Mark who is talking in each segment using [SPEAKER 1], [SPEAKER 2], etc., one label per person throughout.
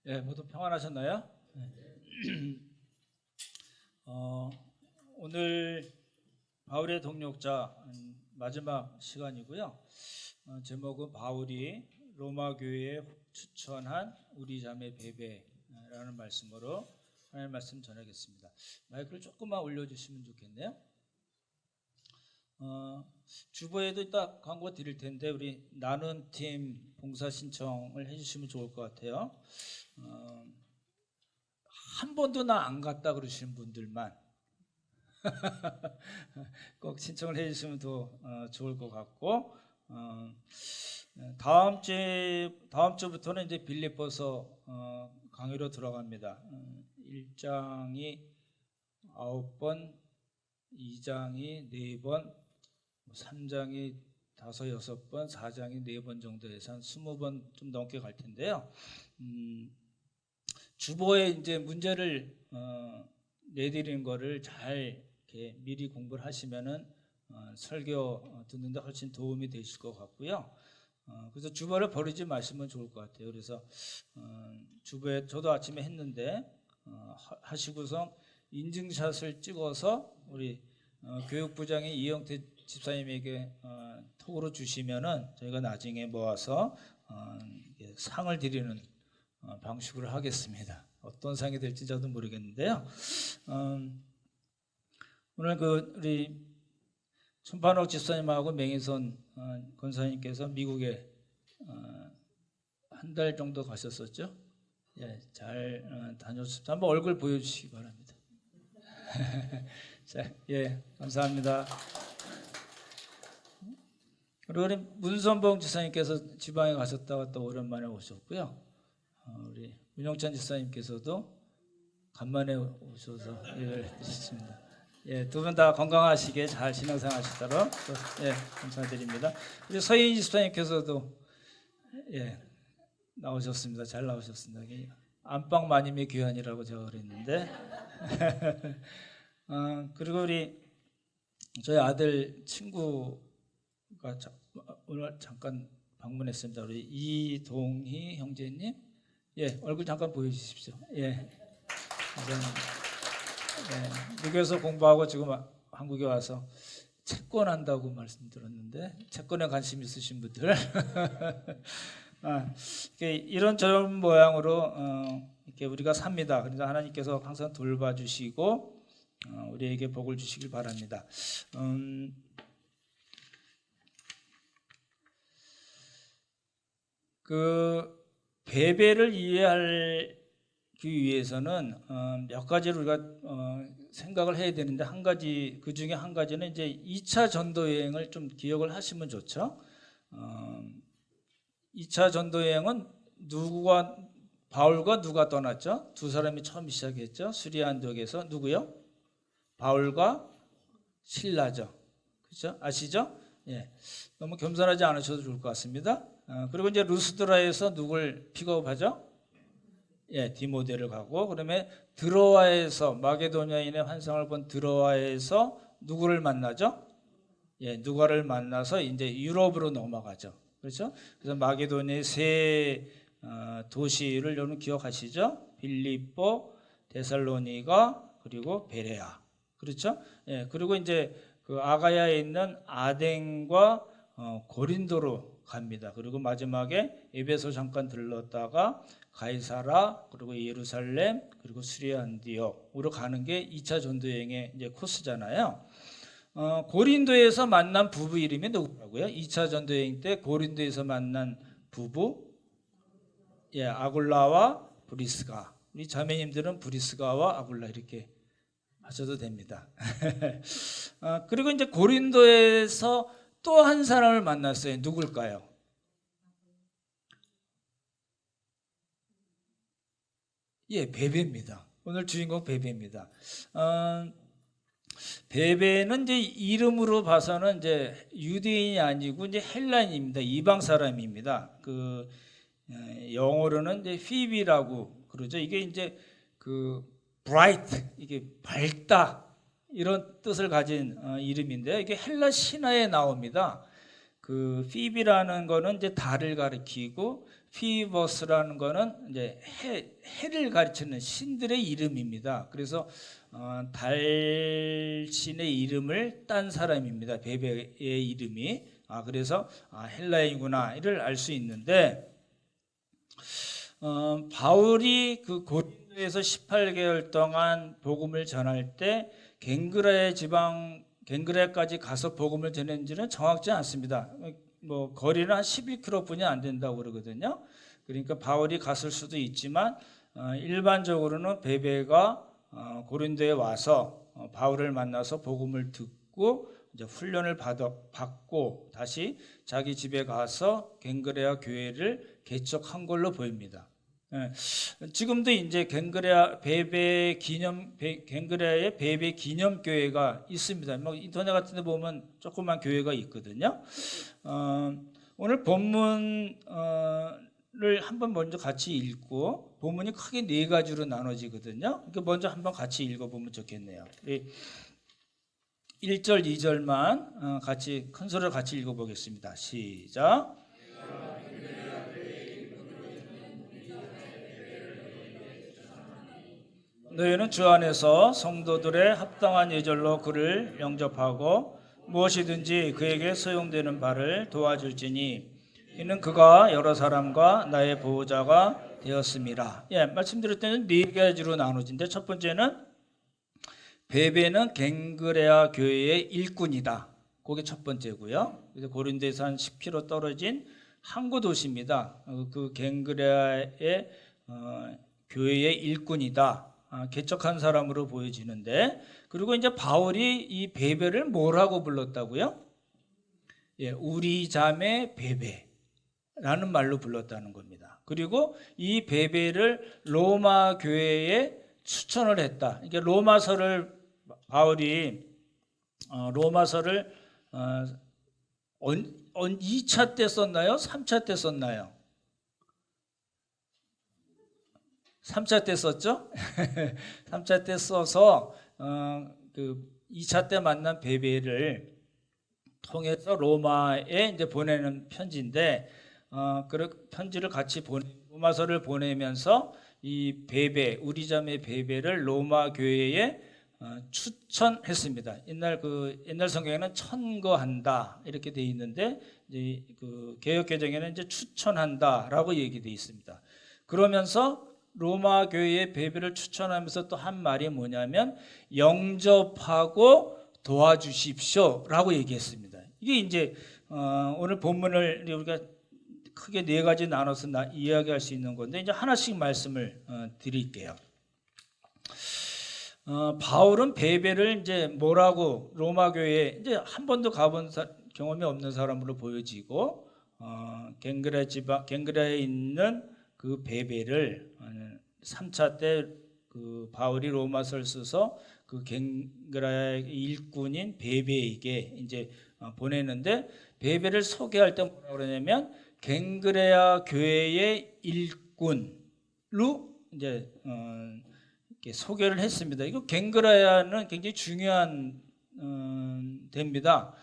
[SPEAKER 1] 예, 모두 평안하셨나요? 네. 오늘 바울의 동역자 마지막 시간이고요. 제목은 바울이 로마 교회에 추천한 우리 자매 베베라는 말씀으로 하나님 말씀 전하겠습니다. 마이크를 조금만 올려주시면 좋겠네요. 주보에도 이따 광고 드릴 텐데 우리 나눈 팀 봉사 신청을 해주시면 좋을 것 같아요. 한 번도 나 안 갔다 그러시는 분들만 꼭 신청을 해주시면 더 좋을 것 같고, 다음 주부터는 이제 빌립보서 강의로 들어갑니다. 1장이 9번, 2장이 4번, 3장이 5, 6번, 4장이 4번 정도 해서 한 20번 좀 넘게 갈 텐데요. 주보에 이제 문제를 내드리는 거를 잘 이렇게 미리 공부를 하시면은 설교 듣는데 훨씬 도움이 되실 것 같고요. 그래서 주보를 버리지 마시면 좋을 것 같아요. 그래서 주보에 저도 아침에 했는데 하시고서 인증샷을 찍어서 우리 교육부장인 이영태 집사님에게 톡으로 주시면은 저희가 나중에 모아서 상을 드리는 방식으로 하겠습니다. 어떤 상이 될지 저도 모르겠는데요. 오늘 우리 천판옥 집사님하고 맹희선 권사님께서 미국에 한 달 정도 가셨었죠? 예, 잘 다녔습니다. 한번 얼굴 보여주시기 바랍니다. 자, 예, 감사합니다. 그리고 우리 문선봉 집사님께서 지방에 가셨다가 또 오랜만에 오셨고요. 우리 문영찬 집사님께서도 간만에 오셔서 예배를 해주셨습니다. 예, 두 분 다 건강하시게 잘 신앙생활 하시도록 예, 감사드립니다. 우리 서인 집사님께서도 예, 나오셨습니다. 잘 나오셨습니다. 안방 마님의 귀환이라고 제가 그랬는데 그리고 우리 저희 아들 친구가 오늘 잠깐 방문했습니다. 우리 이동희 형제님, 예, 얼굴 잠깐 보여주십시오. 예, 미국에서 공부하고 지금 한국에 와서 채권 한다고 말씀드렸는데 채권에 관심 있으신 분들 이런 저런 모양으로 이렇게 우리가 삽니다. 그래서 하나님께서 항상 돌봐주시고 우리에게 복을 주시길 바랍니다. 그 베베를 이해하기 위해서는 몇 가지를 우리가 생각을 해야 되는데 그 중에 한 가지는 이제 2차 전도 여행을 좀 기억을 하시면 좋죠. 2차 전도 여행은 바울과 누가 떠났죠? 두 사람이 처음 시작했죠. 수리아 안디옥에서 누구요? 바울과 실라죠. 그렇죠? 아시죠? 예. 너무 겸손하지 않으셔도 좋을 것 같습니다. 그리고 이제 루스드라에서 누굴 픽업하죠? 예, 디모데를 가고, 그다음에 드로아에서 마게도냐인의 환상을 본 드로아에서 누구를 만나죠? 예, 누가를 만나서 이제 유럽으로 넘어가죠. 그렇죠? 그래서 마게도냐의 세 도시를 여러분 기억하시죠? 빌립보, 데살로니가, 그리고 베레아. 그렇죠? 예, 그리고 이제 그 아가야에 있는 아덴과 고린도로 갑니다. 그리고 마지막에 에베소 잠깐 들렀다가 가이사라, 그리고 예루살렘, 그리고 수리아 안디옥으로 가는 게 2차 전도 여행의 이제 코스잖아요. 고린도에서 만난 부부 이름이 누구라고요? 2차 전도 여행 때 고린도에서 만난 부부, 예, 아굴라와 브리스가. 우리 자매님들은 브리스가와 아굴라 이렇게 하셔도 됩니다. 그리고 이제 고린도에서 또 한 사람을 만났어요. 누굴까요? 예, 베베입니다. 오늘 주인공 베베입니다. 베베는 이제 이름으로 봐서는 이제 유대인이 아니고 이제 헬라인입니다. 이방 사람입니다. 영어로는 이제 피비라고 그러죠. 이게 이제 bright, 이게 밝다 이런 뜻을 가진 이름인데요. 이게 헬라 신화에 나옵니다. 피비라는 거는 이제 달을 가리키고 피버스라는 거는 이제 해를 가리키는 신들의 이름입니다. 그래서 달신의 이름을 딴 사람입니다. 베베의 이름이. 그래서 헬라인이구나 이를 알 수 있는데, 바울이 그 고린도에서 18개월 동안 복음을 전할 때 갱그라야까지 가서 복음을 전했는지는 정확지 않습니다. 뭐 거리는 한 11km뿐이 안 된다고 그러거든요. 그러니까 바울이 갔을 수도 있지만 일반적으로는 베베가 고린도에 와서 바울을 만나서 복음을 듣고 이제 훈련을 받고 다시 자기 집에 가서 갱그레아 교회를 개척한 걸로 보입니다. 지금도 이제 갱그레아의 베베 기념 교회가 있습니다. 뭐 인터넷 같은 데 보면 조그만 교회가 있거든요. 오늘 본문을 한번 먼저 같이 읽고, 본문이 크게 네 가지로 나눠지거든요. 그러니까 먼저 한번 같이 읽어보면 좋겠네요. 1절, 2절만 같이 큰 소리로 같이 읽어보겠습니다. 시작. 너희는 주 안에서 성도들의 합당한 예절로 그를 영접하고 무엇이든지 그에게 소용되는 바를 도와줄지니 이는 그가 여러 사람과 나의 보호자가 되었음이라. 말씀드렸더니 네 가지로 나눠진데, 첫 번째는 베베는 갱그레아 교회의 일꾼이다. 그게 첫 번째고요. 그래서 고린도에서 한 10km 떨어진 항구 도시입니다. 그 갱그레아의 교회의 일꾼이다. 개척한 사람으로 보여지는데, 그리고 이제 바울이 이 베베를 뭐라고 불렀다고요? 우리 자매 베베라는 말로 불렀다는 겁니다. 그리고 이 베베를 로마 교회에 추천을 했다. 이게 바울이 로마서를 2차 때 썼나요? 3차 때 썼나요? 3차 때 썼죠? 3차 때 써서 그 2차 때 만난 베베를 통해서 로마에 이제 보내는 편지인데, 그 편지를 같이 로마서를 보내면서 이 베베, 우리 자매 베베를 로마 교회에 추천했습니다. 옛날 성경에는 천거한다 이렇게 돼 있는데, 이제 그 개역 개정에는 이제 추천한다라고 얘기돼 있습니다. 그러면서 로마 교회의 베베를 추천하면서 또 한 말이 뭐냐면 영접하고 도와주십시오라고 얘기했습니다. 이게 이제 오늘 본문을 우리가 크게 네 가지 나눠서 이야기할 수 있는 건데, 이제 하나씩 말씀을 드릴게요. 바울은 베베를 이제 뭐라고, 로마 교회에 이제 한 번도 가본 경험이 없는 사람으로 보여지고, 갱그라에 있는 그 베베를 3차 때 그 바울이 로마서를 써서 그 갱그라의 일꾼인 베베에게 이제 보내는데, 베베를 소개할 때 뭐라고 그러냐면 갱그레아 교회의 일꾼로 이제 이렇게 소개를 했습니다. 이거 갱그레아는 굉장히 중요한 데입니다.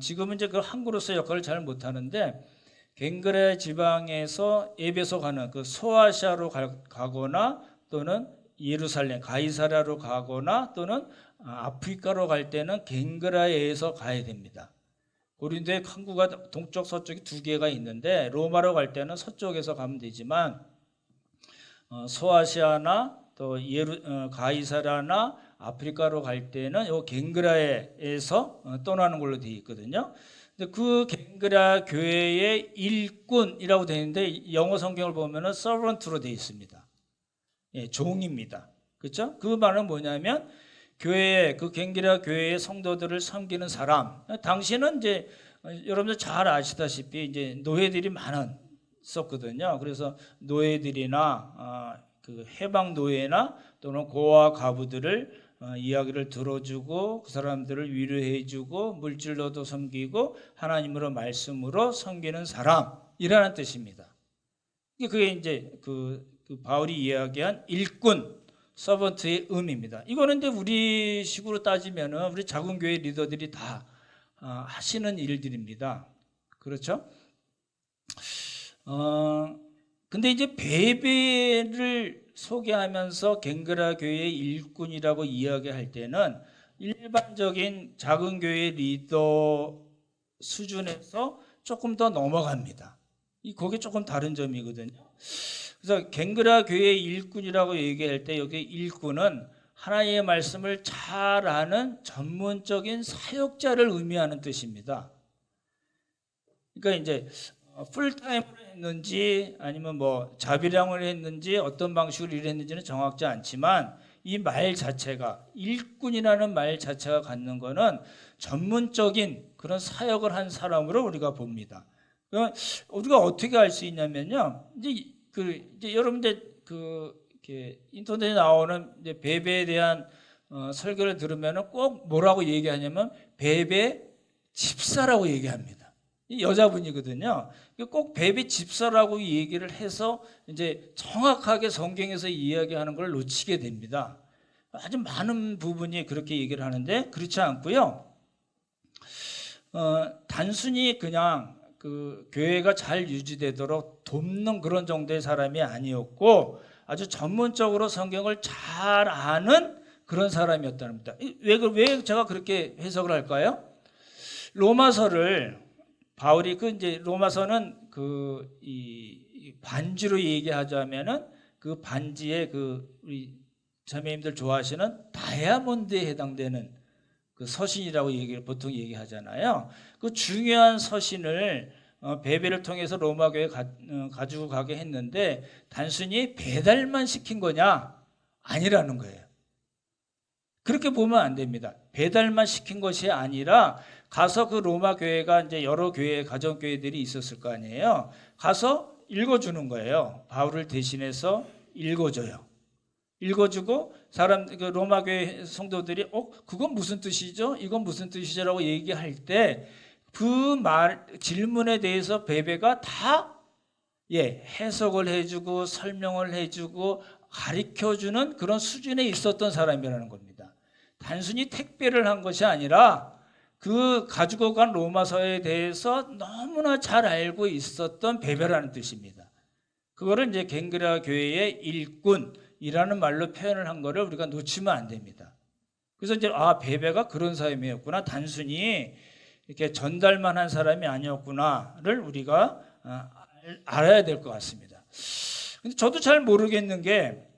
[SPEAKER 1] 지금은 이제 그 항구로서 역할을 잘 못하는데, 갱그레아 지방에서 에베소 가는 그 소아시아로 가거나 또는 예루살렘 가이사랴로 가거나 또는 아프리카로 갈 때는 갱그라에서 가야 됩니다. 고린도의 항구가 동쪽 서쪽이 두 개가 있는데, 로마로 갈 때는 서쪽에서 가면 되지만 소아시아나 또 가이사랴나 아프리카로 갈 때는 요 갱그라에서 떠나는 걸로 되어 있거든요. 근데 그 갱그라 교회의 일꾼이라고 되어 있는데, 영어 성경을 보면은 servant로 되어 있습니다. 종입니다. 그렇죠? 그 말은 뭐냐면 그 갱그라 교회의 성도들을 섬기는 사람. 당시는 이제 여러분들 잘 아시다시피 이제 노예들이 많았었거든요. 그래서 노예들이나 그 해방 노예나 또는 고아 가부들을 이야기를 들어주고 그 사람들을 위로해주고 물질로도 섬기고 하나님으로 말씀으로 섬기는 사람이라는 뜻입니다. 그게 이제 그 바울이 이야기한 일꾼, 서번트의 의미입니다. 이거는 이제 우리 식으로 따지면은 우리 작은 교회 리더들이 다 하시는 일들입니다. 그렇죠? 근데 이제 베베를 소개하면서 갱그라 교회의 일꾼이라고 이야기할 때는 일반적인 작은 교회 리더 수준에서 조금 더 넘어갑니다. 그게 조금 다른 점이거든요. 그래서 갱그라 교회의 일꾼이라고 얘기할 때 여기 일꾼은 하나님의 말씀을 잘 아는 전문적인 사역자를 의미하는 뜻입니다. 그러니까 이제 풀타임으로 했는지 아니면 뭐 자비량을 했는지 어떤 방식으로 일했는지는 정확지 않지만 이 말 자체가 일꾼이라는 말 자체가 갖는 거는 전문적인 그런 사역을 한 사람으로 우리가 봅니다. 그러니까 우리가 어떻게 알 수 있냐면요. 이제 여러분들 이렇게 인터넷에 나오는 이제 베베에 대한 설교를 들으면은 꼭 뭐라고 얘기하냐면 베베 집사라고 얘기합니다. 여자분이거든요. 꼭 베베 집사라고 얘기를 해서 이제 정확하게 성경에서 이야기하는 걸 놓치게 됩니다. 아주 많은 부분이 그렇게 얘기를 하는데 그렇지 않고요. 단순히 그냥 그 교회가 잘 유지되도록 돕는 그런 정도의 사람이 아니었고 아주 전문적으로 성경을 잘 아는 그런 사람이었다는 겁니다. 왜 제가 그렇게 해석을 할까요? 로마서를 바울이 이제 로마서는 이 반지로 얘기하자면은 그 반지에 우리 자매님들 좋아하시는 다이아몬드에 해당되는 그 서신이라고 보통 얘기하잖아요. 그 중요한 서신을 베베를 통해서 로마 교회에 가지고 가게 했는데 단순히 배달만 시킨 거냐? 아니라는 거예요. 그렇게 보면 안 됩니다. 배달만 시킨 것이 아니라 가서 그 로마 교회가 이제 여러 교회, 가정 교회들이 있었을 거 아니에요. 가서 읽어주는 거예요. 바울을 대신해서 읽어줘요. 읽어주고 그 로마 교회 성도들이 그건 무슨 뜻이죠? 이건 무슨 뜻이죠라고 얘기할 때 그 질문에 대해서 베베가 다 해석을 해주고 설명을 해주고 가르쳐주는 그런 수준에 있었던 사람이라는 겁니다. 단순히 택배를 한 것이 아니라 그 가지고 간 로마서에 대해서 너무나 잘 알고 있었던 베베라는 뜻입니다. 그거를 이제 갱그라 교회의 일꾼이라는 말로 표현을 한 거를 우리가 놓치면 안 됩니다. 그래서 이제 베베가 그런 사람이었구나. 단순히 이렇게 전달만 한 사람이 아니었구나를 우리가 알아야 될 것 같습니다. 근데 저도 잘 모르겠는 게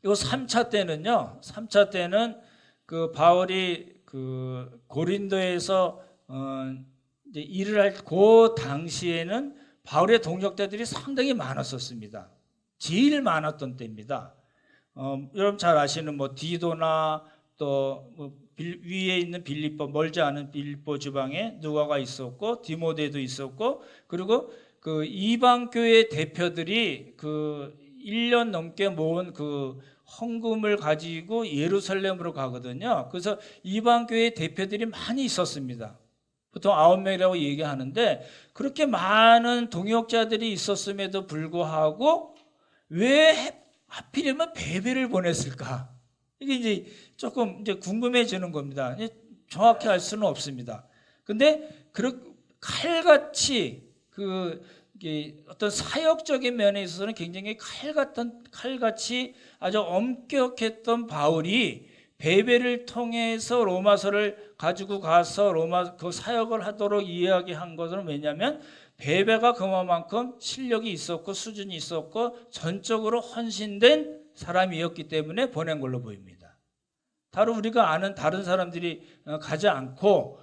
[SPEAKER 1] 요 3차 때는요. 3차 때는 그 바울이 그 고린도에서 이제 일을 할 그 당시에는 바울의 동역자들이 상당히 많았었습니다. 제일 많았던 때입니다. 여러분 잘 아시는 뭐 디도나 또 위에 있는 빌립보, 멀지 않은 빌립보 지방에 누가가 있었고 디모데도 있었고 그리고 그 이방 교회 대표들이 그 1년 넘게 모은 그 헌금을 가지고 예루살렘으로 가거든요. 그래서 이방 교회 대표들이 많이 있었습니다. 보통 9명이라고 얘기하는데 그렇게 많은 동역자들이 있었음에도 불구하고 왜 하필이면 베베를 보냈을까? 이게 이제 조금 이제 궁금해지는 겁니다. 정확히 알 수는 없습니다. 근데 칼같이 어떤 사역적인 면에 있어서는 굉장히 칼같이 아주 엄격했던 바울이 베베를 통해서 로마서를 가지고 가서 그 사역을 하도록 이야기한 것은 왜냐하면 베베가 그만큼 실력이 있었고 수준이 있었고 전적으로 헌신된 사람이었기 때문에 보낸 걸로 보입니다. 다른 우리가 아는 다른 사람들이 가지 않고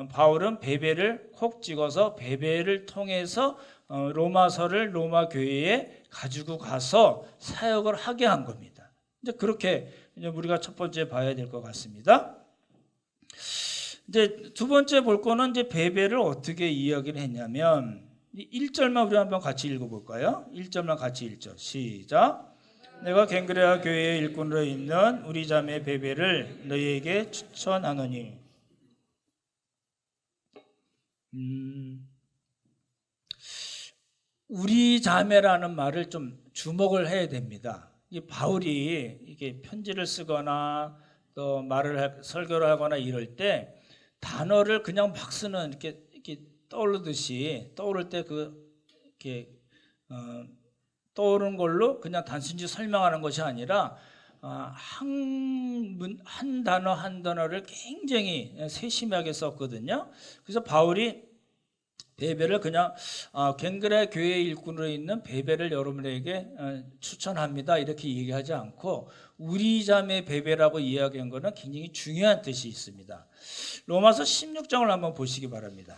[SPEAKER 1] 바울은 베베를 콕 찍어서 베베를 통해서 로마서를 로마 교회에 가지고 가서 사역을 하게 한 겁니다. 이제 그렇게 우리가 첫 번째 봐야 될 것 같습니다. 이제 두 번째 볼 거는 이제 베베를 어떻게 이야기를 했냐면 1절만 우리 한번 같이 읽어볼까요? 1절만 같이 읽죠. 시작. 내가 갱그레아 교회의 일꾼으로 있는 우리 자매 베베를 너희에게 추천하노니. 우리 자매라는 말을 좀 주목을 해야 됩니다. 이 바울이 이게 편지를 쓰거나 또 설교를 하거나 이럴 때 단어를 그냥 막 쓰는 이렇게 떠오르듯이 떠오를 때 이렇게 떠오르는 걸로 그냥 단순히 설명하는 것이 아니라 한 단어 한 단어를 굉장히 세심하게 썼거든요. 그래서 바울이 베베를 그냥 갱그레 교회 일꾼으로 있는 베베를 여러분에게 추천합니다 이렇게 얘기하지 않고 우리 자매 베베라고 이야기한 것은 굉장히 중요한 뜻이 있습니다. 로마서 16장을 한번 보시기 바랍니다.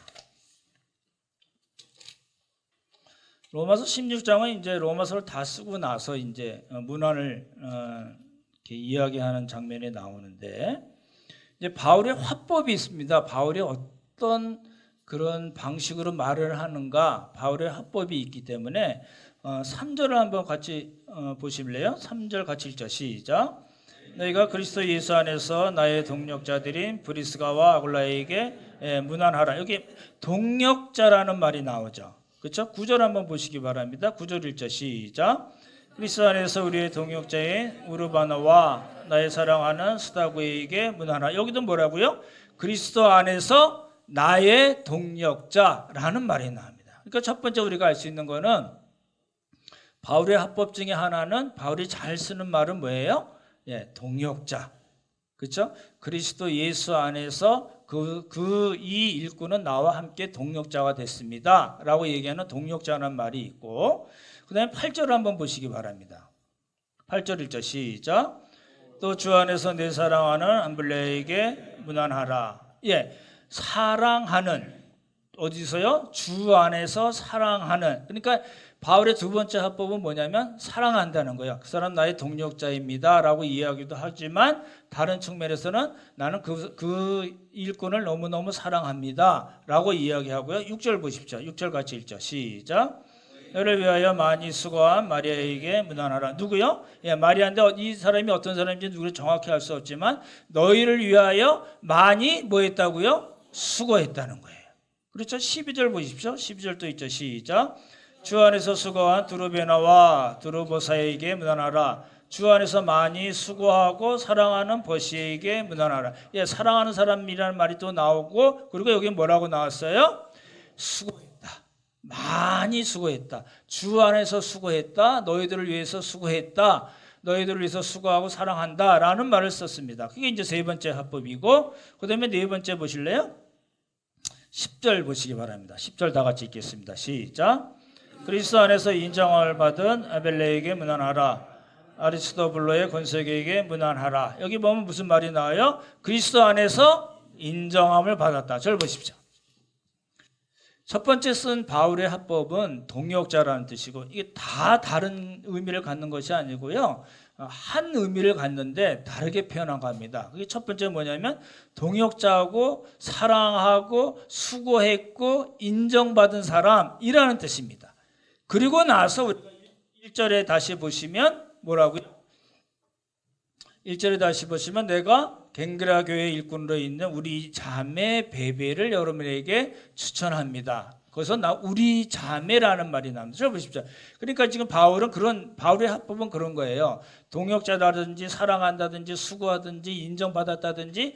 [SPEAKER 1] 로마서 16장은 이제 로마서를 다 쓰고 나서 이제 문안을 이렇게 이야기하는 장면이 나오는데 이제 바울의 화법이 있습니다. 바울이 어떤 그런 방식으로 말을 하는가 바울의 화법이 있기 때문에 3절을 한번 같이 보실래요? 3절 같이 읽자. 시작. 너희가 그리스도 예수 안에서 나의 동력자들인 브리스가와 아굴라에게 문안하라. 여기 동력자라는 말이 나오죠. 그렇죠? 9절 한번 보시기 바랍니다. 9절 읽자. 시작. 그리스도 안에서 우리의 동역자인 우르바나와 나의 사랑하는 스다고에게 문안하라. 여기도 뭐라고요? 그리스도 안에서 나의 동역자라는 말이 나옵니다. 그러니까 첫 번째 우리가 알 수 있는 거는 바울의 합법 중에 하나는 바울이 잘 쓰는 말은 뭐예요? 동역자. 그렇죠? 그리스도 예수 안에서 이 일꾼은 나와 함께 동역자가 됐습니다. 라고 얘기하는 동역자라는 말이 있고 그 다음에 8절 한번 보시기 바랍니다. 8절 읽자. 시작. 또 주 안에서 내 사랑하는 암블레에게 문안하라. 사랑하는 어디서요? 주 안에서 사랑하는. 그러니까 바울의 두 번째 합법은 뭐냐면 사랑한다는 거예요. 그 사람 나의 동력자입니다 라고 이야기도 하지만 다른 측면에서는 나는 그 일꾼을 너무너무 사랑합니다 라고 이야기하고요. 6절 보십시오. 6절 같이 읽죠. 시작. 너를 위하여 많이 수고한 마리아에게 문안하라. 누구요? 마리아인데 이 사람이 어떤 사람인지 누구를 정확히 알 수 없지만 너희를 위하여 많이 뭐 했다고요? 수고했다는 거예요. 그렇죠? 12절 보십시오. 12절 또 있죠. 시작. 주 안에서 수고한 두루베나와 두루보사에게 문안하라. 주 안에서 많이 수고하고 사랑하는 버시에게 문안하라. 사랑하는 사람이라는 말이 또 나오고 그리고 여기 뭐라고 나왔어요? 수고했다. 많이 수고했다. 주 안에서 수고했다. 너희들을 위해서 수고했다. 너희들을 위해서 수고하고 사랑한다 라는 말을 썼습니다. 그게 이제 세 번째 합법이고 그 다음에 네 번째 보실래요? 10절 보시기 바랍니다. 10절 다 같이 읽겠습니다. 시작. 그리스도 안에서 인정을 받은 아벨레에게 문안하라. 아리스토블로의 권세계에게 문안하라. 여기 보면 무슨 말이 나와요? 그리스도 안에서 인정함을 받았다. 절 보십시오. 첫 번째 쓴 바울의 합법은 동역자라는 뜻이고 이게 다 다른 의미를 갖는 것이 아니고요. 한 의미를 갖는데 다르게 표현한 겁니다. 그게 첫 번째 뭐냐면 동역자하고 사랑하고 수고했고 인정받은 사람이라는 뜻입니다. 그리고 나서 1절에 다시 보시면 뭐라고요? 1절에 다시 보시면 내가 갱그라 교회 일꾼으로 있는 우리 자매 베베를 여러분에게 추천합니다. 거기서 우리 자매라는 말이 나옵니다. 잘 보십시오. 그러니까 지금 바울의 합법은 그런 거예요. 동역자라든지 사랑한다든지 수고하든지 인정받았다든지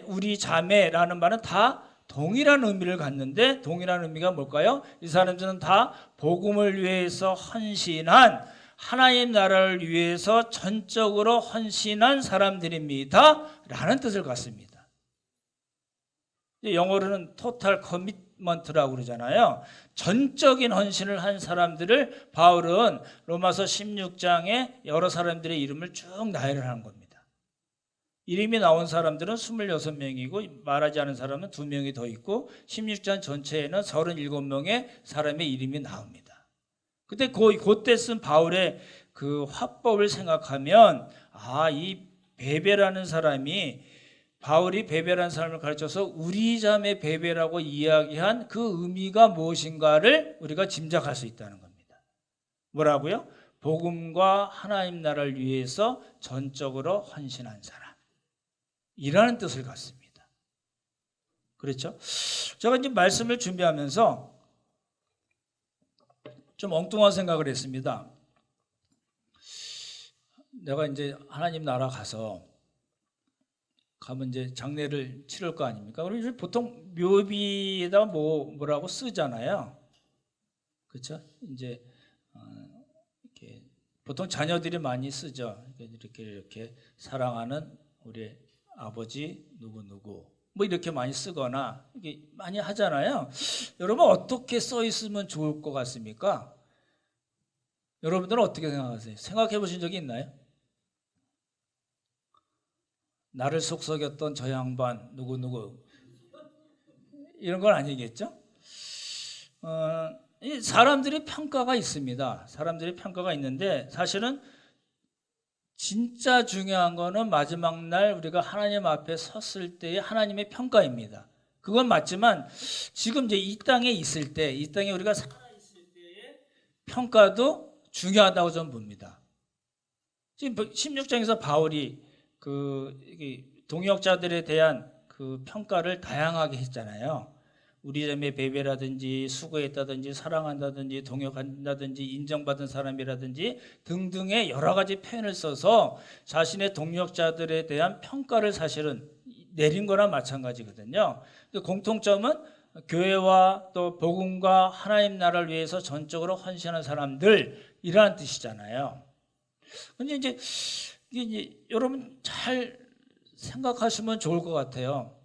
[SPEAKER 1] 우리 자매라는 말은 다 동일한 의미를 갖는데 동일한 의미가 뭘까요? 이 사람들은 다 복음을 위해서 헌신한 하나님 나라를 위해서 전적으로 헌신한 사람들입니다 라는 뜻을 갖습니다. 영어로는 total commitment라고 그러잖아요. 전적인 헌신을 한 사람들을 바울은 로마서 16장에 여러 사람들의 이름을 쭉 나열을 하는 겁니다. 이름이 나온 사람들은 26명이고 말하지 않은 사람은 2명이 더 있고 16장 전체에는 37명의 사람의 이름이 나옵니다. 근데 그때 쓴 바울의 그 화법을 생각하면 이 베베라는 사람이 바울이 베베라는 사람을 가르쳐서 우리 자매 베베라고 이야기한 그 의미가 무엇인가를 우리가 짐작할 수 있다는 겁니다. 뭐라고요? 복음과 하나님 나라를 위해서 전적으로 헌신한 사람. 이라는 뜻을 갖습니다. 그렇죠? 제가 이제 말씀을 준비하면서 좀 엉뚱한 생각을 했습니다. 내가 이제 하나님 나라 가면 이제 장례를 치를 거 아닙니까? 그럼 보통 묘비에다가 뭐라고 쓰잖아요. 그렇죠? 이제 보통 자녀들이 많이 쓰죠. 이렇게 사랑하는 우리 아버지 누구 뭐 이렇게 많이 쓰거나 이게 많이 하잖아요. 여러분 어떻게 써 있으면 좋을 것 같습니까? 여러분들은 어떻게 생각하세요? 생각해 보신 적이 있나요? 나를 속삭였던 저 양반 누구 이런 건 아니겠죠? 이 사람들이 평가가 있습니다. 사람들이 평가가 있는데 사실은 진짜 중요한 거는 마지막 날 우리가 하나님 앞에 섰을 때의 하나님의 평가입니다. 그건 맞지만 지금 이제 이 땅에 있을 때, 이 땅에 우리가 살아 있을 때의 평가도 중요하다고 저는 봅니다. 지금 16장에서 바울이 동역자들에 대한 그 평가를 다양하게 했잖아요. 우리 자매 베베라든지 수고했다든지 사랑한다든지 동역한다든지 인정받은 사람이라든지 등등의 여러 가지 표현을 써서 자신의 동역자들에 대한 평가를 사실은 내린 거나 마찬가지거든요. 공통점은 교회와 또 복음과 하나님 나라를 위해서 전적으로 헌신하는 사람들이라는 뜻이잖아요. 근데 이제 여러분 잘 생각하시면 좋을 것 같아요.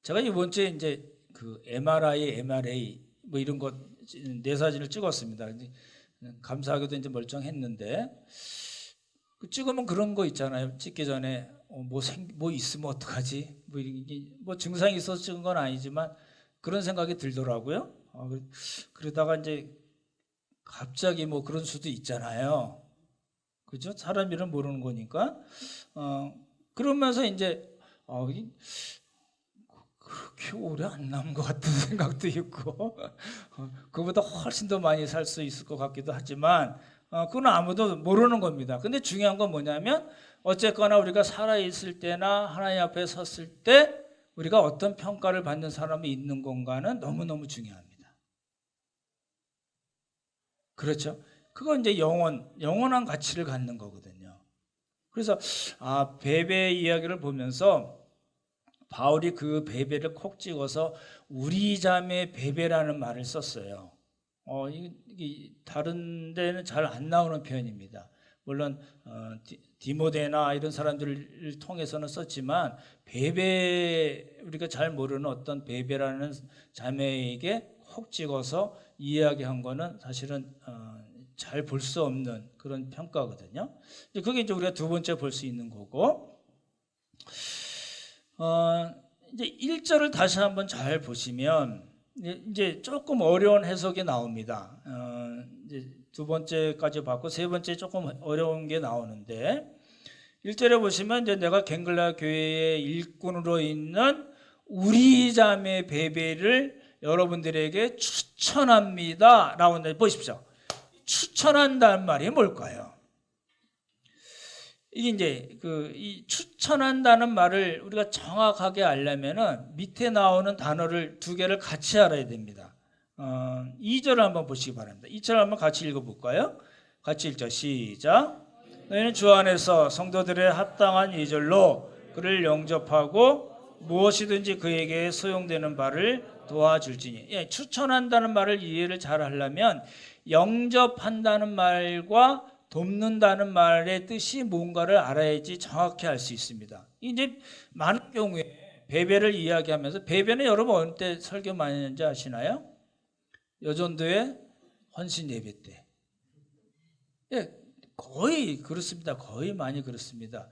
[SPEAKER 1] 제가 이번 주에 이제 그 MRA 뭐 이런 거 뇌사진을 찍었습니다. 감사하게도 이제 멀쩡했는데 찍으면 그런 거 있잖아요. 찍기 전에 뭐 있으면 어떡하지? 뭐 증상이 있어서 찍은 건 아니지만 그런 생각이 들더라고요. 그러다가 이제 갑자기 뭐 그런 수도 있잖아요. 그죠? 사람 일은 모르는 거니까. 그러면서 이제 그렇게 오래 안 남은 것 같은 생각도 있고 그보다 훨씬 더 많이 살 수 있을 것 같기도 하지만 그건 아무도 모르는 겁니다. 근데 중요한 건 뭐냐면 어쨌거나 우리가 살아있을 때나 하나님 앞에 섰을 때 우리가 어떤 평가를 받는 사람이 있는 건가는 너무너무 중요합니다. 그렇죠? 그건 이제 영원한 가치를 갖는 거거든요. 그래서 베베 이야기를 보면서 바울이 그 베베를 콕 찍어서 우리 자매 베베라는 말을 썼어요. 이게 다른 데는 잘 안 나오는 표현입니다. 물론 디모데나 이런 사람들을 통해서는 썼지만 베베 우리가 잘 모르는 어떤 베베라는 자매에게 콕 찍어서 이야기한 거는 사실은 잘 볼 수 없는 그런 평가거든요. 그게 이제 우리가 두 번째 볼 수 있는 거고. 이제 1절을 다시 한번 잘 보시면 이제 조금 어려운 해석이 나옵니다. 이제 두 번째까지 봤고 세 번째 조금 어려운 게 나오는데 1절에 보시면 이제 내가 갱글라 교회의 일꾼으로 있는 우리 자매 베베를 여러분들에게 추천합니다. 라고 보십시오. 추천한다는 말이 뭘까요? 이게 이제 이 추천한다는 말을 우리가 정확하게 알려면은 밑에 나오는 단어를 두 개를 같이 알아야 됩니다. 2절을 한번 보시기 바랍니다. 2절 한번 같이 읽어볼까요? 같이 읽죠. 시작. 너희는 주 안에서 성도들의 합당한 예절로 그를 영접하고 무엇이든지 그에게 소용되는 바를 도와줄지니. 추천한다는 말을 이해를 잘 하려면 영접한다는 말과 돕는다는 말의 뜻이 뭔가를 알아야지 정확히 알 수 있습니다. 이제 많은 경우에 베베를 이야기하면서 베베는 여러분 어느 때 설교 많이 했는지 아시나요? 여전도의 헌신 예배 때. 거의 그렇습니다. 거의 많이 그렇습니다.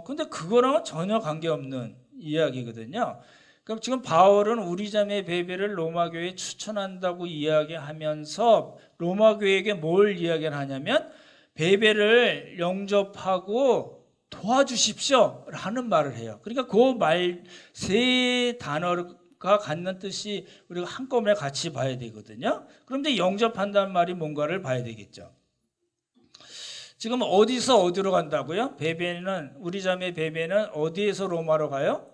[SPEAKER 1] 근데 그거랑은 전혀 관계없는 이야기거든요. 그럼 지금 바울은 우리 자매 베베를 로마 교회에 추천한다고 이야기하면서 로마 교회에게 뭘 이야기를 하냐면 베베를 영접하고 도와주십시오 라는 말을 해요. 그러니까 그 말 세 단어가 갖는 뜻이 우리가 한꺼번에 같이 봐야 되거든요. 그럼 이제 영접한다는 말이 뭔가를 봐야 되겠죠. 지금 어디서 어디로 간다고요? 베베는 우리 자매 베베는 어디에서 로마로 가요?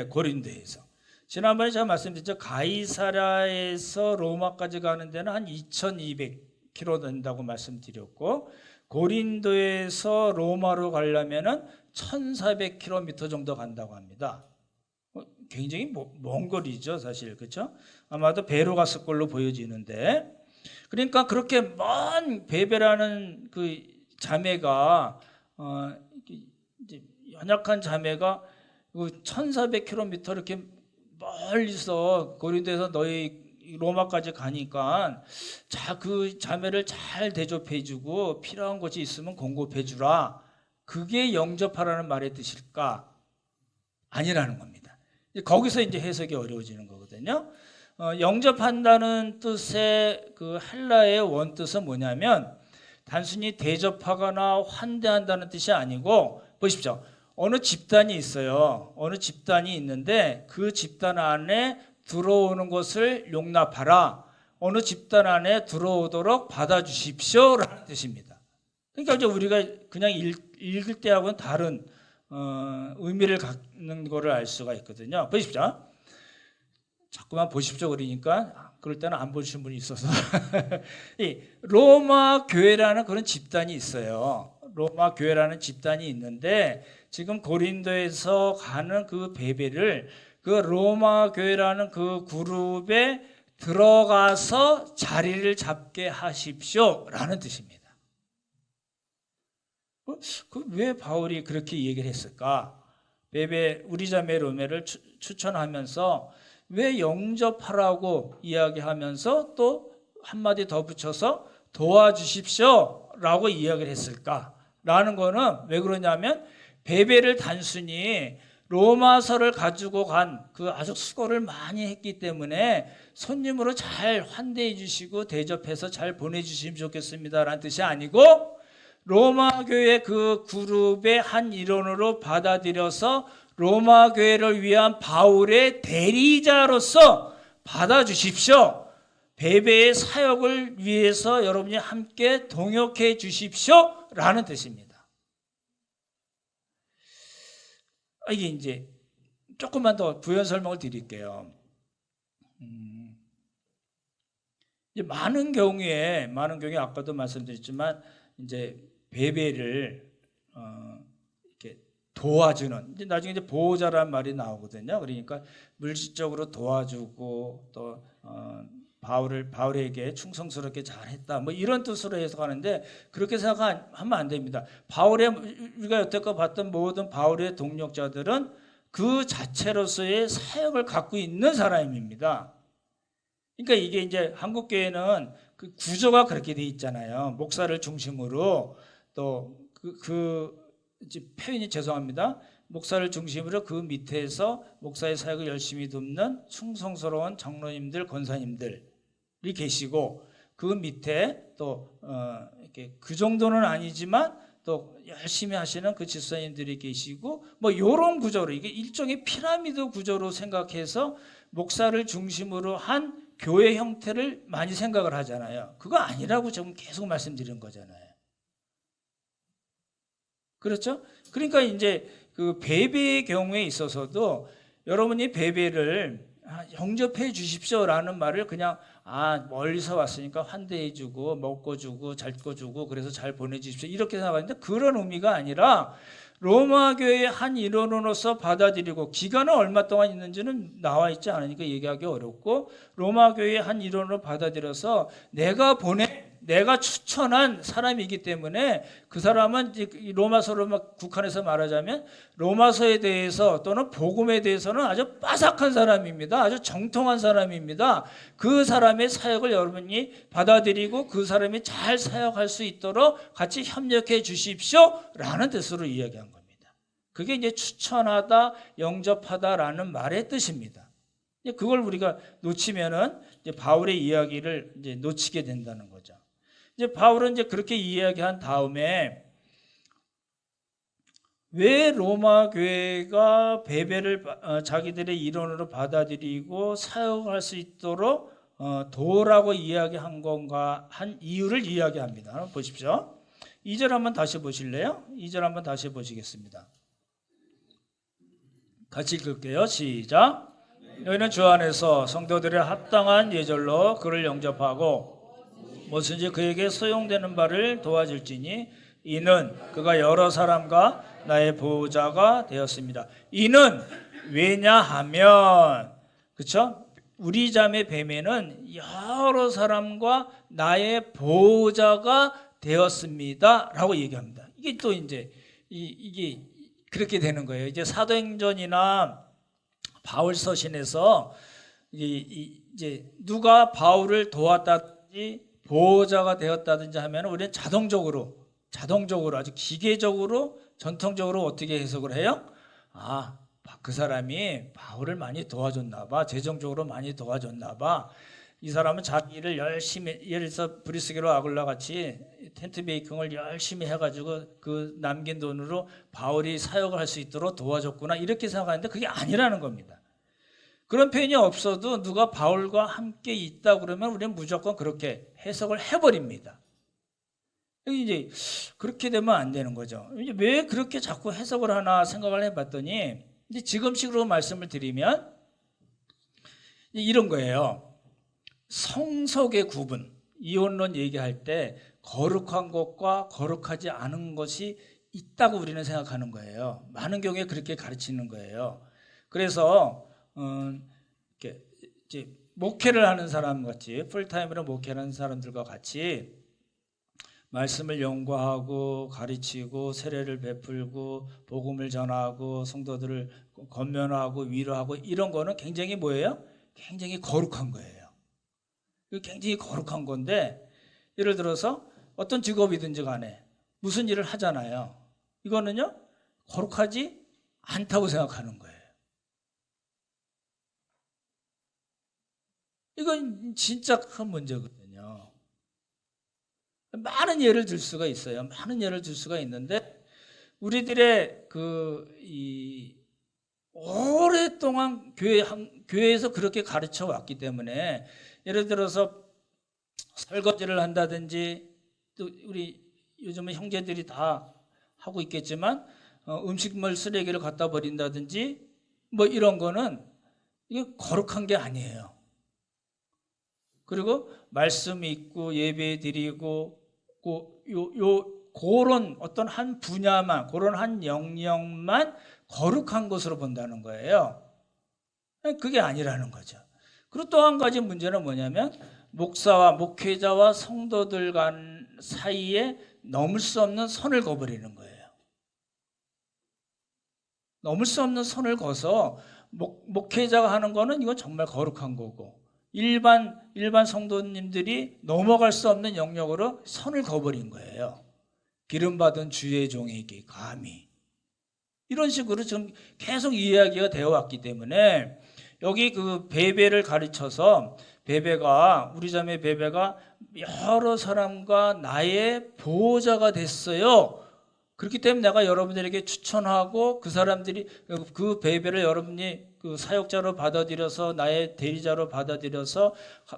[SPEAKER 1] 고린도에서. 지난번에 제가 말씀드렸죠. 가이사랴에서 로마까지 가는 데는 한 2200km 된다고 말씀드렸고 고린도에서 로마로 가려면은 1400km 정도 간다고 합니다. 굉장히 먼 거리죠, 사실. 그렇죠? 아마도 배로 갔을 걸로 보여지는데, 그러니까 그렇게 먼 베베라는 그 자매가 이제 연약한 자매가 1,400km 이렇게 멀리서 고린도에서 너희 로마까지 가니까 자, 그 자매를 잘 대접해주고 필요한 것이 있으면 공급해주라. 그게 영접하라는 말의 뜻일까? 아니라는 겁니다. 거기서 이제 해석이 어려워지는 거거든요. 영접한다는 뜻의 그 헬라의 원뜻은 뭐냐면 단순히 대접하거나 환대한다는 뜻이 아니고, 보십시오. 어느 집단이 있어요. 어느 집단이 있는데 그 집단 안에 들어오는 것을 용납하라. 어느 집단 안에 들어오도록 받아주십시오 라는 뜻입니다. 그러니까 이제 우리가 그냥 읽을 때하고는 다른 의미를 갖는 것을 알 수가 있거든요. 보십시오. 자꾸만 보십시오 그러니까 그럴 때는 안 보시는 분이 있어서 이 로마 교회라는 그런 집단이 있어요. 로마 교회라는 집단이 있는데 지금 고린도에서 가는 그 베베를 그 로마 교회라는 그 그룹에 들어가서 자리를 잡게 하십시오라는 뜻입니다. 왜 바울이 그렇게 얘기를 했을까? 베베 우리 자매 로메를 추천하면서 왜 영접하라고 이야기하면서 또 한마디 더 붙여서 도와주십시오라고 이야기를 했을까라는 거는 왜 그러냐면 베베를 단순히 로마서를 가지고 간 그 아주 수고를 많이 했기 때문에 손님으로 잘 환대해 주시고 대접해서 잘 보내주시면 좋겠습니다라는 뜻이 아니고 로마 교회 그 그룹의 한 일원으로 받아들여서 로마 교회를 위한 바울의 대리자로서 받아주십시오. 베베의 사역을 위해서 여러분이 함께 동역해 주십시오라는 뜻입니다. 이게 이제 조금만 더 부연 설명을 드릴게요. 이제 많은 경우에 아까도 말씀드렸지만 이제 베베를 이렇게 도와주는, 이제 나중에 이제 보호자라는 말이 나오거든요. 그러니까 물질적으로 도와주고 또 바울에게 충성스럽게 잘했다, 뭐 이런 뜻으로 해석하는데 그렇게 생각하면 안 됩니다. 우리가 여태껏 봤던 모든 바울의 동력자들은 그 자체로서의 사역을 갖고 있는 사람입니다. 그러니까 이게 이제 한국 교회는 그 구조가 그렇게 돼 있잖아요. 목사를 중심으로 또 표현이 죄송합니다. 목사를 중심으로 그 밑에서 목사의 사역을 열심히 돕는 충성스러운 장로님들, 권사님들이 계시고 그 밑에 또 이렇게 그 정도는 아니지만 또 열심히 하시는 그 집사님들이 계시고 뭐 이런 구조로 이게 일종의 피라미드 구조로 생각해서 목사를 중심으로 한 교회 형태를 많이 생각을 하잖아요. 그거 아니라고 지금 계속 말씀드리는 거잖아요. 그렇죠? 그러니까 이제 그 베베의 경우에 있어서도 여러분이 베베를 영접해 주십시오라는 말을 그냥 멀리서 왔으니까 환대해 주고 먹고 주고 잘 거 주고 그래서 잘 보내 주십시오 이렇게 생각하는데 그런 의미가 아니라 로마 교회의 한 일원으로서 받아들이고 기간은 얼마 동안 있는지는 나와 있지 않으니까 얘기하기 어렵고 로마 교회의 한 일원으로 받아들여서 내가 추천한 사람이기 때문에 그 사람은 로마서로 국한해서 말하자면 로마서에 대해서 또는 복음에 대해서는 아주 빠삭한 사람입니다. 아주 정통한 사람입니다. 그 사람의 사역을 여러분이 받아들이고 그 사람이 잘 사역할 수 있도록 같이 협력해 주십시오라는 뜻으로 이야기한 겁니다. 그게 이제 추천하다, 영접하다라는 말의 뜻입니다. 그걸 우리가 놓치면은 이제 바울의 이야기를 이제 놓치게 된다는 거죠. 이제 바울은 이제 그렇게 이야기한 다음에 왜 로마 교회가 베베를 자기들의 일원으로 받아들이고 사역할 수 있도록 도라고 이야기한 건가 한 이유를 이야기합니다. 한번 보십시오. 2절 한번 다시 보실래요? 2절 한번 다시 보시겠습니다. 같이 읽을게요. 시작. 너희는 주 안에서 성도들의 합당한 예절로 그를 영접하고 무엇인지 그에게 소용되는 바를 도와줄지니 이는 그가 여러 사람과 나의 보호자가 되었습니다. 이는 왜냐하면 그렇죠? 우리 자매 뱀에는 여러 사람과 나의 보호자가 되었습니다라고 얘기합니다. 이게 또 이제 이게 그렇게 되는 거예요. 이제 사도행전이나 바울 서신에서 이제 누가 바울을 도왔다든지 보호자가 되었다든지 하면 우리는 자동적으로 아주 기계적으로 전통적으로 어떻게 해석을 해요? 그 사람이 바울을 많이 도와줬나 봐. 재정적으로 많이 도와줬나 봐. 이 사람은 자기 일을 열심히, 예를 들어서 브리스게로 아굴라 같이 텐트 메이킹을 열심히 해가지고 그 남긴 돈으로 바울이 사역을 할 수 있도록 도와줬구나, 이렇게 생각하는데 그게 아니라는 겁니다. 그런 표현이 없어도 누가 바울과 함께 있다 그러면 우리는 무조건 그렇게 해석을 해버립니다. 이제 그렇게 되면 안 되는 거죠. 이제 왜 그렇게 자꾸 해석을 하나 생각을 해봤더니, 이제 지금식으로 말씀을 드리면 이런 거예요. 성속의 구분, 이혼론 얘기할 때 거룩한 것과 거룩하지 않은 것이 있다고 우리는 생각하는 거예요. 많은 경우에 그렇게 가르치는 거예요. 그래서 이렇게 이제 목회를 하는 사람 같이, 풀타임으로 목회를 하는 사람들과 같이 말씀을 연구하고 가르치고 세례를 베풀고 복음을 전하고 성도들을 권면하고 위로하고, 이런 거는 굉장히 뭐예요? 굉장히 거룩한 거예요. 굉장히 거룩한 건데, 예를 들어서 어떤 직업이든지 간에 무슨 일을 하잖아요. 이거는요 거룩하지 않다고 생각하는 거예요. 이건 진짜 큰 문제거든요. 많은 예를 들 수가 있어요. 많은 예를 들 수가 있는데, 우리들의 오랫동안 교회에서 그렇게 가르쳐 왔기 때문에, 예를 들어서 설거지를 한다든지, 또 우리 요즘은 형제들이 다 하고 있겠지만 음식물 쓰레기를 갖다 버린다든지 뭐 이런 거는 이게 거룩한 게 아니에요. 그리고 말씀 읽고 예배 드리고 그런 어떤 한 분야만, 그런 한 영역만 거룩한 것으로 본다는 거예요. 그게 아니라는 거죠. 그리고 또 한 가지 문제는 뭐냐면, 목사와 목회자와 성도들 간 사이에 넘을 수 없는 선을 그어버리는 거예요. 넘을 수 없는 선을 그어서 목회자가 하는 거는 이건 정말 거룩한 거고, 일반 성도님들이 넘어갈 수 없는 영역으로 선을 그어버린 거예요. 기름받은 주의 종에게 감히. 이런 식으로 좀 계속 이야기가 되어 왔기 때문에, 여기 그 베베를 가르쳐서 우리 자매 베베가 여러 사람과 나의 보호자가 됐어요. 그렇기 때문에 내가 여러분들에게 추천하고, 그 사람들이 그 베베를 여러분이 그 사역자로 받아들여서 나의 대리자로 받아들여서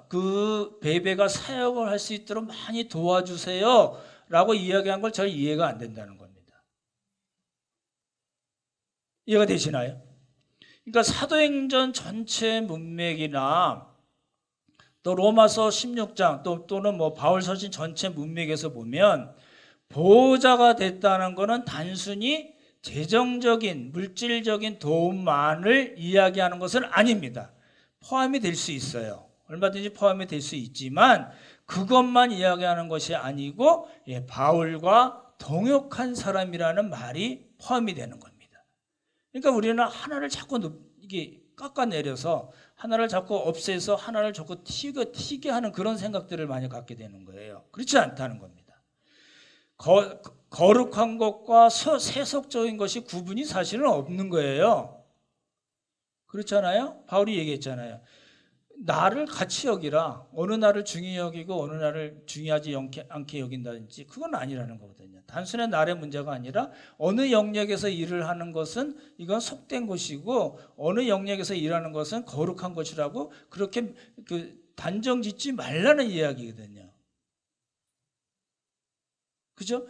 [SPEAKER 1] 그 베베가 사역을 할 수 있도록 많이 도와주세요 라고 이야기한 걸 잘 이해가 안 된다는 겁니다. 이해가 되시나요? 그러니까 사도행전 전체 문맥이나 또 로마서 16장 또는 뭐 바울서신 전체 문맥에서 보면, 보호자가 됐다는 것은 단순히 재정적인 물질적인 도움만을 이야기하는 것은 아닙니다. 포함이 될 수 있어요. 얼마든지 포함이 될 수 있지만 그것만 이야기하는 것이 아니고, 바울과 동역한 사람이라는 말이 포함이 되는 겁니다. 그러니까 우리는 하나를 자꾸 이게 깎아내려서 하나를 자꾸 없애서 하나를 자꾸 튀게 하는 그런 생각들을 많이 갖게 되는 거예요. 그렇지 않다는 겁니다. 거룩한 것과 세속적인 것이 구분이 사실은 없는 거예요. 그렇잖아요? 바울이 얘기했잖아요. 나를 같이 여기라. 어느 날을 중요히 여기고 어느 날을 중요하지 않게 여긴다든지, 그건 아니라는 거거든요. 단순한 날의 문제가 아니라 어느 영역에서 일을 하는 것은 이건 속된 것이고, 어느 영역에서 일하는 것은 거룩한 것이라고, 그렇게 단정 짓지 말라는 이야기거든요. 그죠?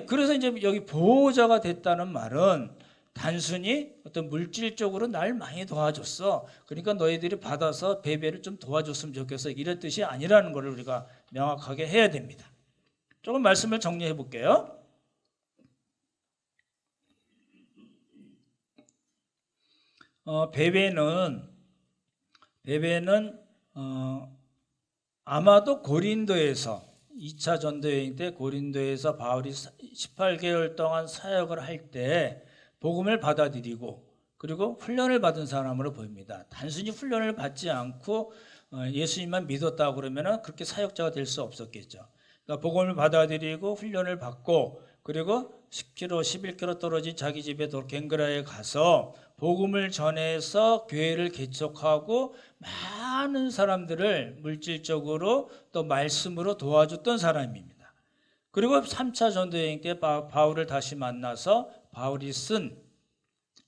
[SPEAKER 1] 그래서 이제 여기 보호자가 됐다는 말은 단순히 어떤 물질적으로 날 많이 도와줬어, 그러니까 너희들이 받아서 베베를 좀 도와줬으면 좋겠어, 이런 뜻이 아니라는 것을 우리가 명확하게 해야 됩니다. 조금 말씀을 정리해 볼게요. 베베는 아마도 고린도에서 2차 전도 여행 때 고린도에서 바울이 18개월 동안 사역을 할 때 복음을 받아들이고 그리고 훈련을 받은 사람으로 보입니다. 단순히 훈련을 받지 않고 예수님만 믿었다고 그러면 그렇게 사역자가 될 수 없었겠죠. 그러니까 복음을 받아들이고 훈련을 받고 그리고 10km, 11km 떨어진 자기 집에 돌갱그라에 가서 복음을 전해서 교회를 개척하고 많은 사람들을 물질적으로 또 말씀으로 도와줬던 사람입니다. 그리고 3차 전도여행 때 바울을 다시 만나서 바울이 쓴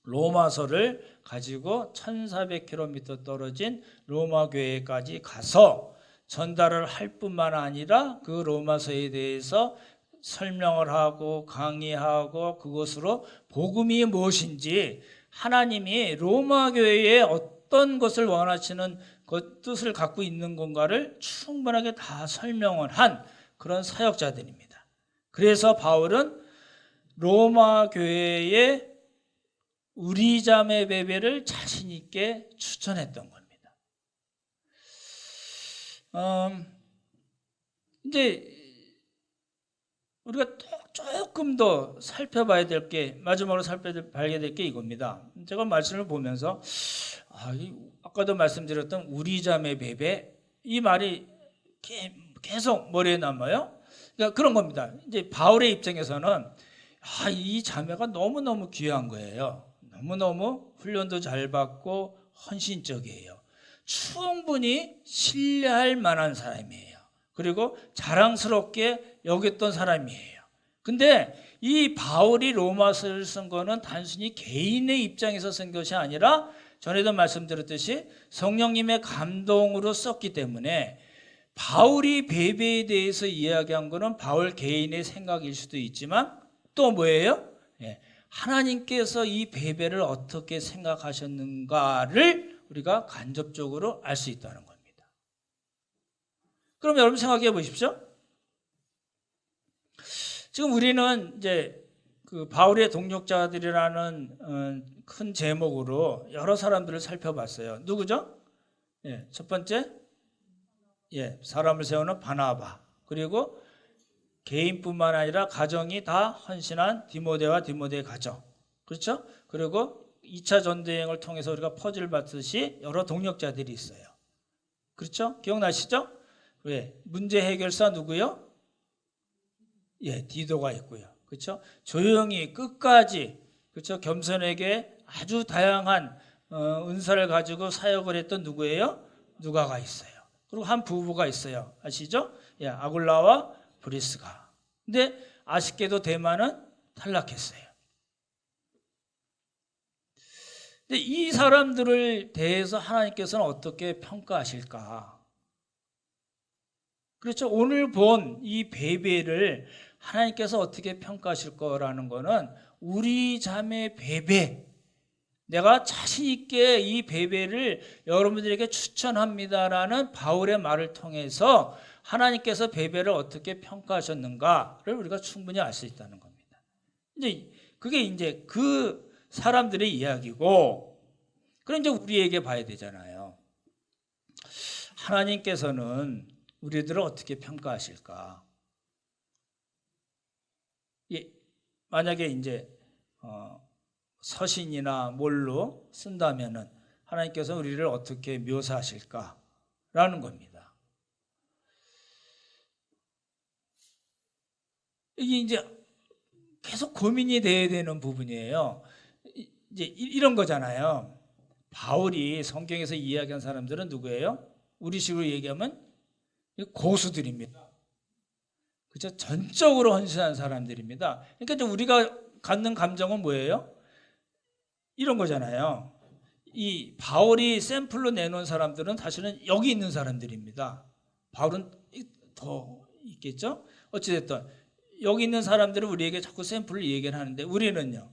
[SPEAKER 1] 로마서를 가지고 1400km 떨어진 로마 교회까지 가서 전달을 할 뿐만 아니라 그 로마서에 대해서 설명을 하고 강의하고 그것으로 복음이 무엇인지 하나님이 로마 교회에 어떤 것을 원하시는 그 뜻을 갖고 있는 건가를 충분하게 다 설명을 한 그런 사역자들입니다. 그래서 바울은 로마 교회에 우리 자매 베베를 자신 있게 추천했던 겁니다. 이제 우리가 조금 더 살펴봐야 될 게 마지막으로 살펴봐야 될 게 이겁니다. 제가 말씀을 보면서 아까도 말씀드렸던 우리 자매 베베 이 말이 계속 머리에 남아요. 그러니까 그런 겁니다. 이제 바울의 입장에서는 이 자매가 너무너무 귀한 거예요. 너무너무 훈련도 잘 받고 헌신적이에요. 충분히 신뢰할 만한 사람이에요. 그리고 자랑스럽게 여겼던 사람이에요. 근데 이 바울이 로마서를 쓴 거는 단순히 개인의 입장에서 쓴 것이 아니라 전에도 말씀드렸듯이 성령님의 감동으로 썼기 때문에 바울이 베베에 대해서 이야기한 거는 바울 개인의 생각일 수도 있지만 또 뭐예요? 하나님께서 이 베베를 어떻게 생각하셨는가를 우리가 간접적으로 알 수 있다는 겁니다. 그럼 여러분 생각해 보십시오. 지금 우리는 이제 그 바울의 동역자들이라는 큰 제목으로 여러 사람들을 살펴봤어요. 누구죠? 첫 번째, 사람을 세우는 바나바. 그리고 개인뿐만 아니라 가정이 다 헌신한 디모데와 디모데의 가정. 그렇죠? 그리고 2차 전도여행을 통해서 우리가 퍼즐 받듯이 여러 동역자들이 있어요. 그렇죠? 기억나시죠? 문제 해결사 누구요? 디도가 있고요. 그렇죠? 조용히 끝까지 그렇죠? 겸손에게 아주 다양한 은사를 가지고 사역을 했던 누구예요? 누가가 있어요. 그리고 한 부부가 있어요. 아시죠? 아굴라와 브리스가. 근데 아쉽게도 데마는 탈락했어요. 근데 이 사람들을 대해서 하나님께서는 어떻게 평가하실까? 그렇죠? 오늘 본 이 베베를 하나님께서 어떻게 평가하실 거라는 거는 우리 자매 베베, 내가 자신 있게 이 베베를 여러분들에게 추천합니다라는 바울의 말을 통해서 하나님께서 베베를 어떻게 평가하셨는가를 우리가 충분히 알 수 있다는 겁니다. 이제 그게 이제 그 사람들의 이야기고, 그럼 이제 우리에게 봐야 되잖아요. 하나님께서는 우리들을 어떻게 평가하실까? 만약에 이제 서신이나 뭘로 쓴다면은 하나님께서 우리를 어떻게 묘사하실까라는 겁니다. 이게 이제 계속 고민이 돼야 되는 부분이에요. 이제 이런 거잖아요. 바울이 성경에서 이야기한 사람들은 누구예요? 우리식으로 얘기하면 고수들입니다. 그렇죠? 전적으로 헌신한 사람들입니다. 그러니까 이제 우리가 갖는 감정은 뭐예요? 이런 거잖아요. 이 바울이 샘플로 내놓은 사람들은 사실은 여기 있는 사람들입니다. 바울은 더 있겠죠? 어찌됐든 여기 있는 사람들은 우리에게 자꾸 샘플을 얘기를 하는데 우리는요?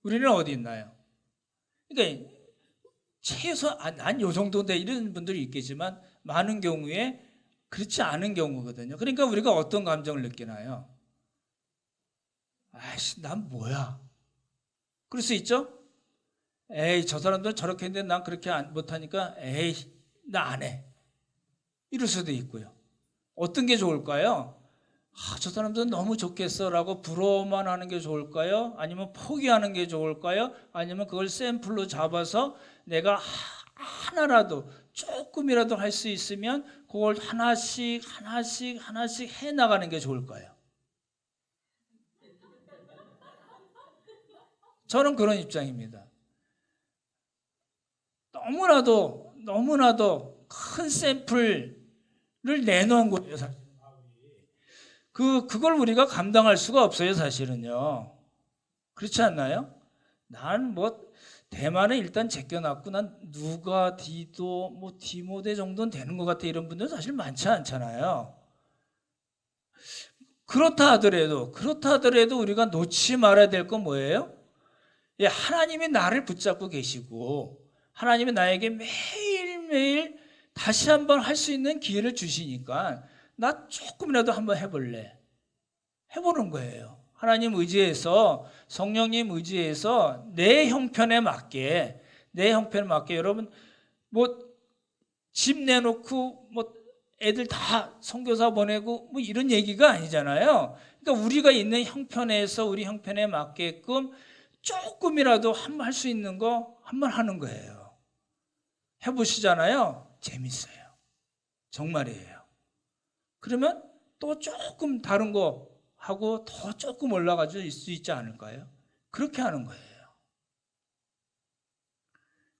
[SPEAKER 1] 우리는 어디 있나요? 그러니까 최소 난 요 정도인데 이런 분들이 있겠지만 많은 경우에 그렇지 않은 경우거든요. 그러니까 우리가 어떤 감정을 느끼나요? 아이씨, 난 뭐야? 그럴 수 있죠? 에이, 저 사람들은 저렇게 했는데 난 그렇게 못하니까 에이, 나 안 해. 이럴 수도 있고요. 어떤 게 좋을까요? 저 사람들은 너무 좋겠어라고 부러워만 하는 게 좋을까요? 아니면 포기하는 게 좋을까요? 아니면 그걸 샘플로 잡아서 내가 하나라도 조금이라도 할 수 있으면 그걸 하나씩 해 나가는 게 좋을까요? 저는 그런 입장입니다. 너무나도 큰 샘플을 내놓은 거예요, 사실. 그걸 우리가 감당할 수가 없어요, 사실은요. 그렇지 않나요? 난 뭐 대만에 일단 제껴놨고 난 누가 디도 뭐 디모데 정도는 되는 것 같아 이런 분들은 사실 많지 않잖아요. 그렇다 하더라도 우리가 놓지 말아야 될 건 뭐예요? 예, 하나님이 나를 붙잡고 계시고 하나님이 나에게 매일매일 다시 한번 할 수 있는 기회를 주시니까 나 조금이라도 한번 해볼래. 해보는 거예요. 하나님 의지해서 성령님 의지해서 내 형편에 맞게 여러분 뭐 집 내놓고 뭐 애들 다 선교사 보내고 뭐 이런 얘기가 아니잖아요. 그러니까 우리가 있는 형편에서 우리 형편에 맞게끔 조금이라도 한번 할 수 있는 거 한번 하는 거예요. 해보시잖아요. 재밌어요. 정말이에요. 그러면 또 조금 다른 거 하고 더 조금 올라가질 수 있지 않을까요? 그렇게 하는 거예요.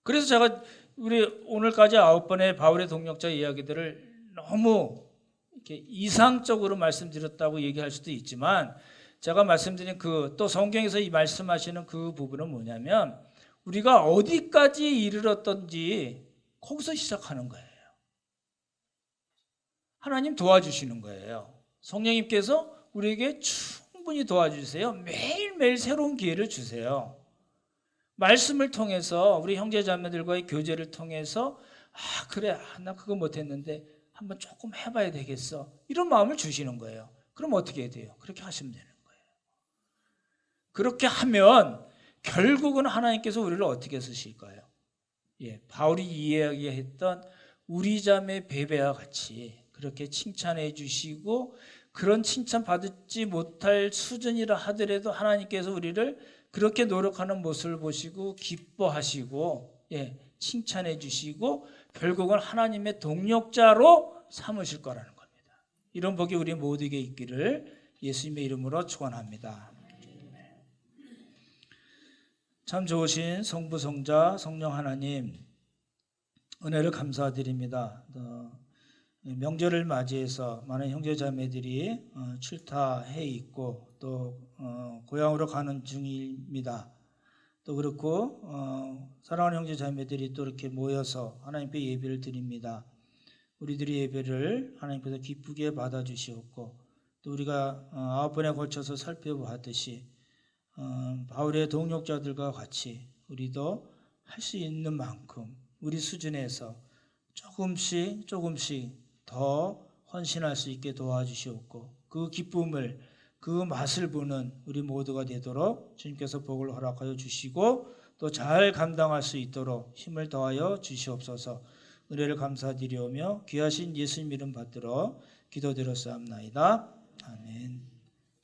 [SPEAKER 1] 그래서 제가 우리 오늘까지 9번의 바울의 동력자 이야기들을 너무 이렇게 이상적으로 말씀드렸다고 얘기할 수도 있지만 제가 말씀드린 또 성경에서 이 말씀하시는 그 부분은 뭐냐면 우리가 어디까지 이르렀던지 거기서 시작하는 거예요. 하나님 도와주시는 거예요. 성령님께서 우리에게 충분히 도와주세요. 매일매일 새로운 기회를 주세요. 말씀을 통해서 우리 형제자매들과의 교제를 통해서 그래 나 그거 못했는데 한번 조금 해봐야 되겠어. 이런 마음을 주시는 거예요. 그럼 어떻게 해야 돼요? 그렇게 하시면 되는 거예요. 그렇게 하면 결국은 하나님께서 우리를 어떻게 쓰실까요? 예, 바울이 이야기했던 우리 자매 베베와 같이 그렇게 칭찬해 주시고 그런 칭찬 받지 못할 수준이라 하더라도 하나님께서 우리를 그렇게 노력하는 모습을 보시고 기뻐하시고 칭찬해 주시고 결국은 하나님의 동력자로 삼으실 거라는 겁니다. 이런 복이 우리 모두에게 있기를 예수님의 이름으로 축원합니다. 참 좋으신 성부 성자 성령 하나님 은혜를 감사드립니다. 명절을 맞이해서 많은 형제자매들이 출타해 있고 또 고향으로 가는 중입니다. 또 그렇고 사랑하는 형제자매들이 또 이렇게 모여서 하나님께 예배를 드립니다. 우리들의 예배를 하나님께서 기쁘게 받아주시옵고 또 우리가 9번에 걸쳐서 살펴보았듯이 바울의 동역자들과 같이 우리도 할 수 있는 만큼 우리 수준에서 조금씩 더 헌신할 수 있게 도와주시옵고 그 기쁨을 그 맛을 보는 우리 모두가 되도록 주님께서 복을 허락하여 주시고 또 잘 감당할 수 있도록 힘을 더하여 주시옵소서. 은혜를 감사드리오며 귀하신 예수님 이름 받들어 기도드렸사옵나이다. 아멘.